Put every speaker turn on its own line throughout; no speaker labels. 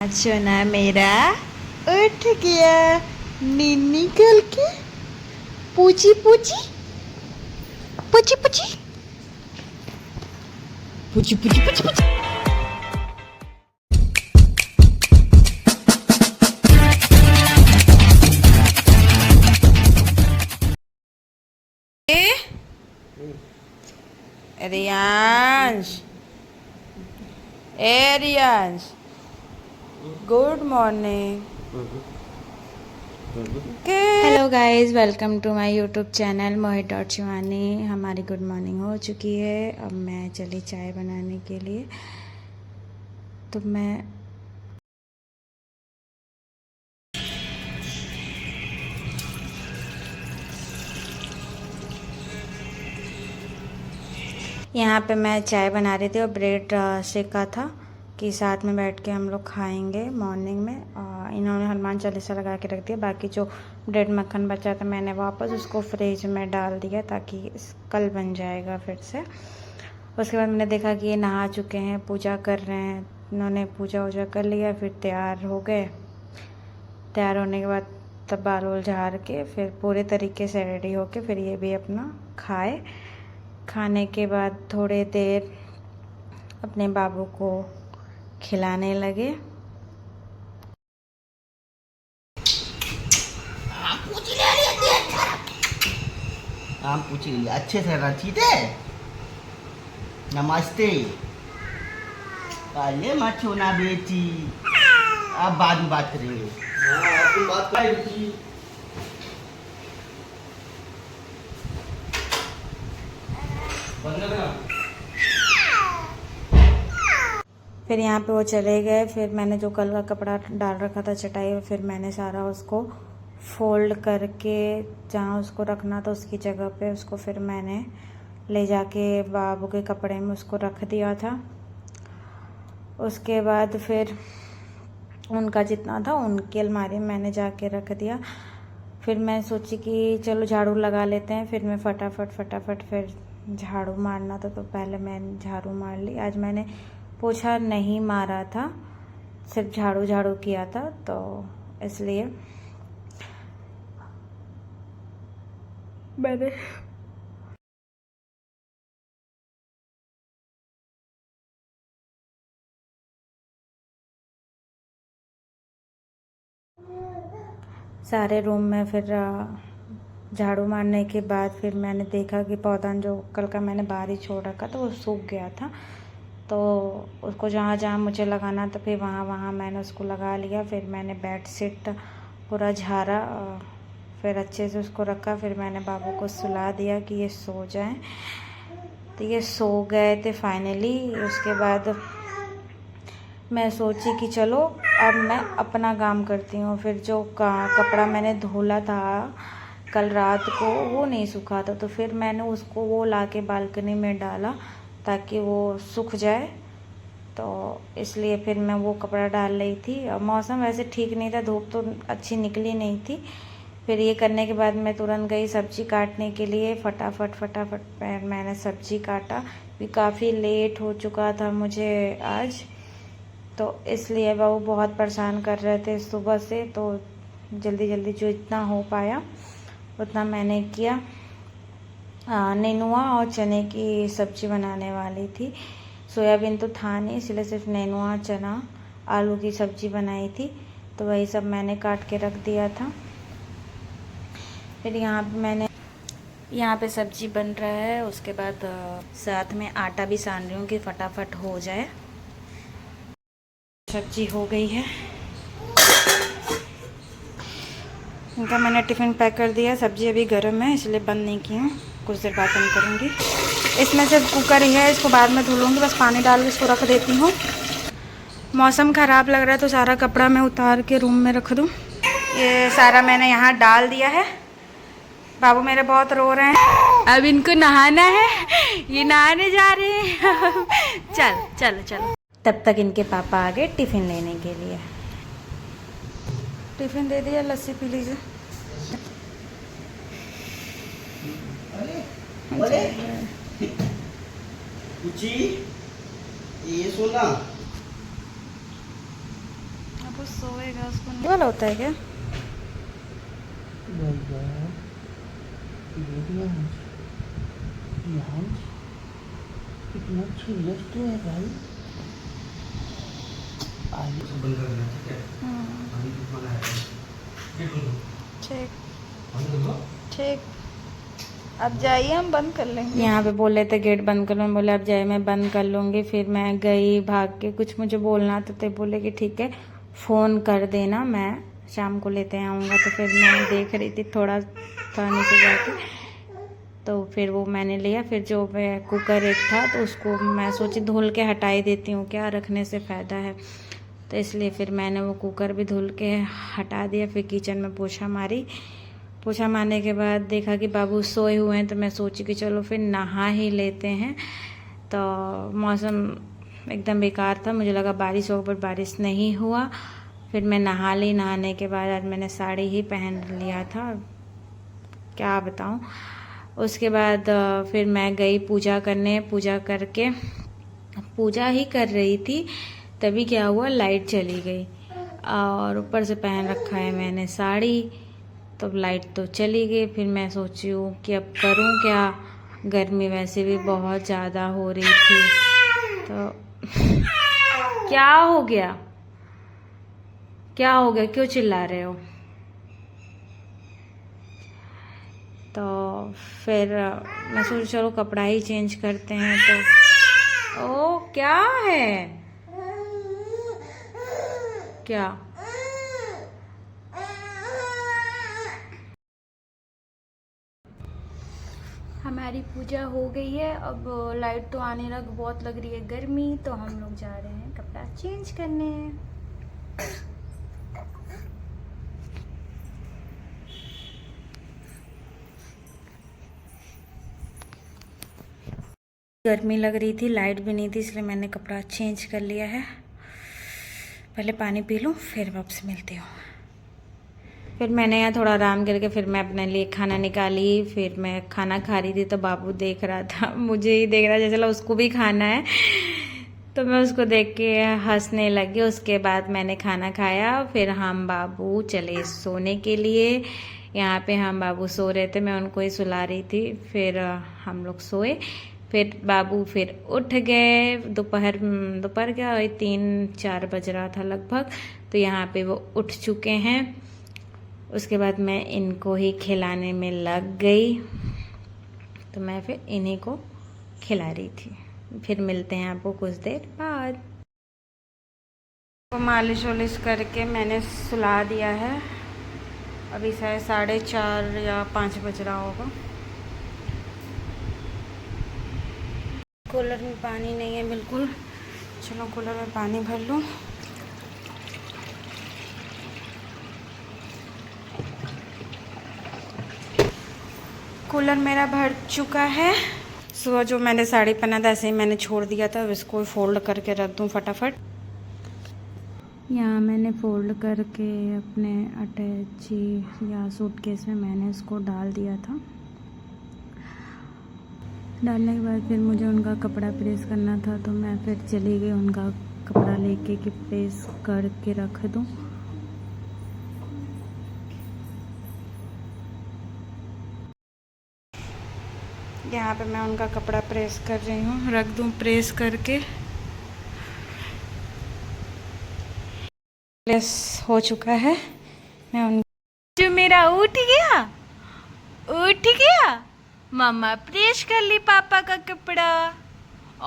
सोना मेरा उठ गया नीनी कल के पूछी पूछी पूछी पूछी पूछी पूछी पूछी पूछी। Riyansh Riyansh good morning. Hello guys, welcome to my YouTube channel Mohit और शिवानी। हमारी गुड मॉर्निंग हो चुकी है। अब मैं चली चाय बनाने के लिए। तो मैं यहाँ पे मैं चाय बना रही थी और ब्रेड सेका था कि साथ में बैठ के हम लोग खाएंगे मॉर्निंग में। इन्होंने हनुमान चालीसा लगा के रख दिया। बाकी जो ब्रेड मक्खन बचा था मैंने वापस उसको फ्रिज में डाल दिया ताकि कल बन जाएगा फिर से। उसके बाद मैंने देखा कि ये नहा चुके हैं, पूजा कर रहे हैं। इन्होंने पूजा वूजा कर लिया, फिर तैयार हो गए। तैयार होने के बाद तब बाल वूल झाड़ के फिर पूरे तरीके से रेडी होके फिर ये भी अपना खाए। खाने के बाद थोड़ी देर अपने बाबू को खिलाने लगे।
आम पूछ लिया अच्छे से रची थे। नमस्ते काले मचोना बेटी। अब बाद में बात करेंगे। बात करेंगे।
फिर यहाँ पे वो चले गए। फिर मैंने जो कल का कपड़ा डाल रखा था चटाई, फिर मैंने सारा उसको फोल्ड करके जहाँ उसको रखना था उसकी जगह पे उसको फिर मैंने ले जाके बाबू के कपड़े में उसको रख दिया था। उसके बाद फिर उनका जितना था उनकी अलमारी में मैंने जाके रख दिया। फिर मैं सोची कि चलो झाड़ू लगा लेते हैं। फिर मैं फटाफट फिर झाड़ू मारना था तो पहले मैंने झाड़ू मार ली। आज मैंने पोछा नहीं मारा था, सिर्फ झाड़ू किया था, तो इसलिए मैंने सारे रूम में फिर झाड़ू मारने के बाद फिर मैंने देखा कि पौधा जो कल का मैंने बाहर ही छोड़ रखा था वो सूख गया था। तो उसको जहाँ जहाँ मुझे लगाना था फिर वहाँ वहाँ मैंने उसको लगा लिया। फिर मैंने बेड शीट पूरा झाड़ा, फिर अच्छे से उसको रखा। फिर मैंने बाबू को सुला दिया कि ये सो जाएं। तो ये सो गए थे फाइनली। उसके बाद मैं सोची कि चलो अब मैं अपना काम करती हूँ। फिर जो कपड़ा मैंने धोला था कल रात को वो नहीं सूखा था, तो फिर मैंने उसको वो लाके बालकनी में डाला ताकि वो सूख जाए। तो इसलिए फिर मैं वो कपड़ा डाल रही थी। और मौसम वैसे ठीक नहीं था, धूप तो अच्छी निकली नहीं थी। फिर ये करने के बाद मैं तुरंत गई सब्जी काटने के लिए। फटाफट मैंने सब्जी काटा। भी काफ़ी लेट हो चुका था मुझे आज, तो इसलिए वो बहुत परेशान कर रहे थे सुबह से। तो जल्दी जो इतना हो पाया उतना मैंने किया। नेनुआ और चने की सब्ज़ी बनाने वाली थी। सोयाबीन तो था नहीं, इसलिए सिर्फ नेनुआ चना आलू की सब्ज़ी बनाई थी। तो वही सब मैंने काट के रख दिया था। फिर यहाँ पे सब्ज़ी बन रहा है। उसके बाद साथ में आटा भी सान रही हूँ कि फटाफट हो जाए। सब्जी हो गई है। इनका मैंने टिफ़िन पैक कर दिया। सब्जी अभी गर्म है इसलिए बंद नहीं की हूँ, कुछ देर बाद बंद करूँगी। इसमें सिर्फ कुकर ही है, इसको बाद में धो लूँगी। बस पानी डाल के इसको रख देती हूँ। मौसम ख़राब लग रहा है तो सारा कपड़ा मैं उतार के रूम में रख दूँ। ये सारा मैंने यहाँ डाल दिया है। बाबू मेरे बहुत रो रहे हैं, अब इनको नहाना है, ये नहाने जा रहे हैं। चलो तब तक इनके पापा आ गए टिफ़िन लेने के लिए। टिफ़िन दे दिया, लस्सी पी लीजिए।
ये सोना
बाबू सोएगा, उसको नहीं वाला होता है क्या?
कितना चीज है भाई।
ठीक, अब जाइए, हम बंद कर लेंगे। यहाँ पे बोले थे गेट बंद कर लो, मैं बोले अब जाइए मैं बंद कर लूँगी। फिर मैं गई भाग के, कुछ मुझे बोलना था तो बोले कि ठीक है फ़ोन कर देना, मैं शाम को लेते आऊँगा। तो फिर मैं देख रही थी थोड़ा था नीचे जाके, तो फिर वो मैंने लिया। फिर जो कुकर एक था तो उसको मैं सोची धुल के हटा ही देती हूँ, क्या रखने से फ़ायदा है, तो इसलिए फिर मैंने वो कुकर भी धुल के हटा दिया। फिर किचन में पोछा मारने के बाद देखा कि बाबू सोए हुए हैं, तो मैं सोची कि चलो फिर नहा ही लेते हैं। तो मौसम एकदम बेकार था, मुझे लगा बारिश होगा पर बारिश नहीं हुआ। फिर मैं नहा ली। नहाने के बाद आज मैंने साड़ी ही पहन लिया था, क्या बताऊँ। उसके बाद फिर मैं गई पूजा करने। पूजा करके पूजा ही कर रही थी, तभी क्या हुआ, लाइट चली गई। और ऊपर से पहन रखा है मैंने साड़ी, तो लाइट तो चली गई। फिर मैं सोची हूँ कि अब करूँ क्या, गर्मी वैसे भी बहुत ज़्यादा हो रही थी। तो क्या हो गया, क्यों चिल्ला रहे हो? तो फिर मैं सोची चलो कपड़ा ही चेंज करते हैं। तो ओ क्या है, क्या हमारी पूजा हो गई है। अब लाइट तो आने लग, बहुत लग रही है गर्मी, तो हम लोग जा रहे हैं कपड़ा चेंज करने। गर्मी लग रही थी, लाइट भी नहीं थी, इसलिए मैंने कपड़ा चेंज कर लिया है। पहले पानी पी लूँ फिर वापस मिलती हूँ। फिर मैंने यहाँ थोड़ा आराम करके फिर मैं अपने लिए खाना निकाली। फिर मैं खाना खा रही थी तो बाबू देख रहा था, मुझे ही देख रहा जैसे चला उसको भी खाना है, तो मैं उसको देख के हंसने लगी। उसके बाद मैंने खाना खाया, फिर हम बाबू चले सोने के लिए। यहाँ पे हम बाबू सो रहे थे, मैं उनको ही सुला रही थी। फिर हम लोग सोए। फिर बाबू फिर उठ गए। दोपहर क्या 3-4 बज रहा था लगभग, तो यहाँ पे वो उठ चुके हैं। उसके बाद मैं इनको ही खिलाने में लग गई, तो मैं फिर इन्हीं को खिला रही थी। फिर मिलते हैं आपको कुछ देर बाद। तो मालिश वालिश करके मैंने सुला दिया है। अभी शायद 4:30 या 5 बज रहा होगा। कूलर में पानी नहीं है बिल्कुल, चलो कूलर में पानी भर लूँ। कूलर मेरा भर चुका है। सुबह जो मैंने साड़ी पहना था ऐसे ही मैंने छोड़ दिया था, अब इसको फोल्ड करके रख दूँ फटाफट। यहाँ मैंने फोल्ड करके अपने अटैची या सूटकेस में मैंने इसको डाल दिया था। डालने के बाद फिर मुझे उनका कपड़ा प्रेस करना था, तो मैं फिर चली गई उनका कपड़ा लेके कि प्रेस करके रख दूँ। यहाँ पे मैं उनका कपड़ा प्रेस कर रही हूँ, रख दूँ प्रेस करके। प्रेस हो चुका है। मैं उन जो मेरा उठ गया मम्मा प्रेस कर ली पापा का कपड़ा।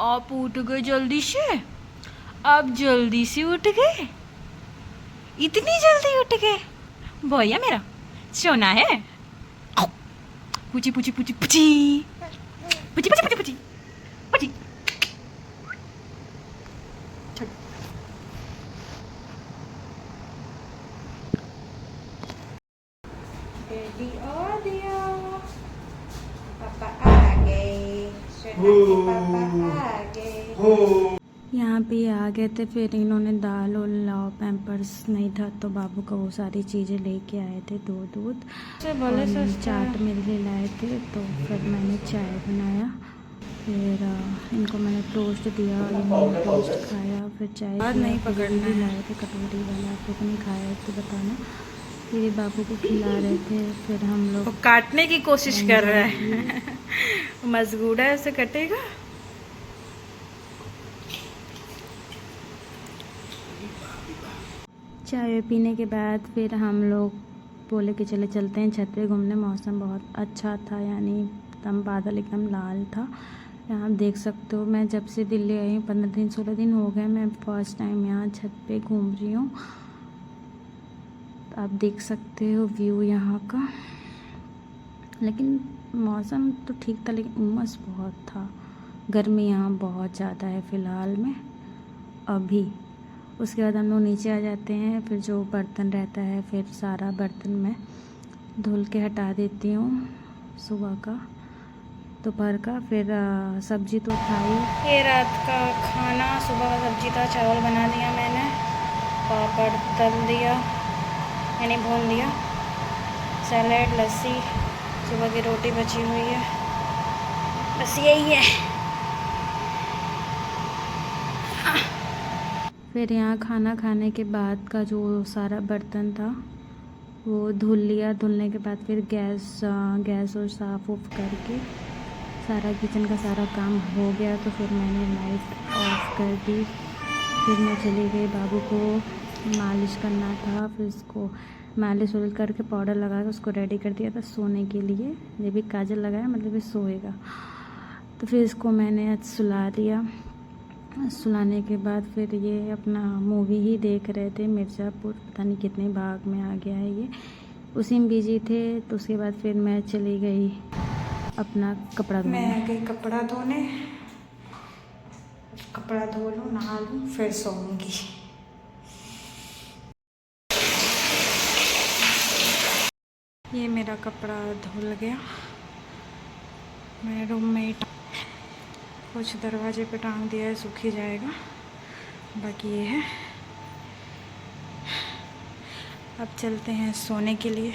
आप उठ गए जल्दी से, आप जल्दी से उठ गए, इतनी जल्दी उठ गए। भैया मेरा सोना है। पूछी पूछी पूछी पूछी पूछी पूछी पूछी पूछी पूछी। रेडी हो दिया, पापा आ गए, पापा आ गए। यहाँ पे आ गए थे। फिर इन्होंने दाल और लाओ पैम्पर्स नहीं था, तो बाबू का वो सारी चीज़ें लेके आए थे, दूध चाट मेरे लिए लाए थे। तो फिर मैंने चाय बनाया फिर इनको मैंने टोस्ट दिया, इन्होंने टोस्ट खाया, फिर चाय
बात नहीं पकड़ना है।
लाए थे कटोरी वाला, आप लोगों ने खाया तो बताना। फिर ये बाबू को खिला रहे थे, फिर हम लोग
वो काटने की कोशिश कर रहा है मजबूरा है, उसे कटेगा।
चाय पीने के बाद फिर हम लोग बोले कि चले चलते हैं छत पे घूमने। मौसम बहुत अच्छा था, यानी एकदम बादल एकदम लाल था। यहाँ आप देख सकते हो, मैं जब से दिल्ली आई हूँ 15-16 दिन हो गए, मैं फर्स्ट टाइम यहाँ छत पे घूम रही हूँ। तो आप देख सकते हो व्यू यहाँ का। लेकिन मौसम तो ठीक था, लेकिन उमस बहुत था। गर्मी यहाँ बहुत ज़्यादा है फ़िलहाल में अभी। उसके बाद हम लोग नीचे आ जाते हैं, फिर जो बर्तन रहता है फिर सारा बर्तन मैं धुल के हटा देती हूँ सुबह का, दोपहर का। फिर सब्जी तो था ही। ये रात का खाना, सुबह का सब्जी था, चावल बना दिया मैंने, पापड़ तल दिया यानी भून दिया, सैलेड, लस्सी, सुबह की रोटी बची हुई है, बस यही है। फिर यहाँ खाना खाने के बाद का जो सारा बर्तन था वो धुल लिया। धुलने के बाद फिर गैस और साफ़ उफ करके सारा किचन का सारा काम हो गया। तो फिर मैंने लाइट ऑफ कर दी। फिर मैं चली गई, बाबू को मालिश करना था, फिर उसको मालिश वालिश करके पाउडर लगा के उसको रेडी कर दिया था सोने के लिए। ये भी काजल लगाया, मतलब ये सोएगा। तो फिर इसको मैंने आज सुला दिया। सुलाने के बाद फिर ये अपना मूवी ही देख रहे थे, मिर्ज़ापुर, पता नहीं कितने भाग में आ गया है ये, उसी में बिजी थे। तो उसके बाद फिर मैं चली गई अपना कपड़ा धोने। मैं आ गई कपड़ा धोने, कपड़ा धो लूँ, नहा लूँ, फिर सोऊंगी। ये मेरा कपड़ा धुल गया, मेरे रूम में कुछ दरवाजे पे टांग दिया है, सूख ही जाएगा। बाकी ये है, अब चलते हैं सोने के लिए।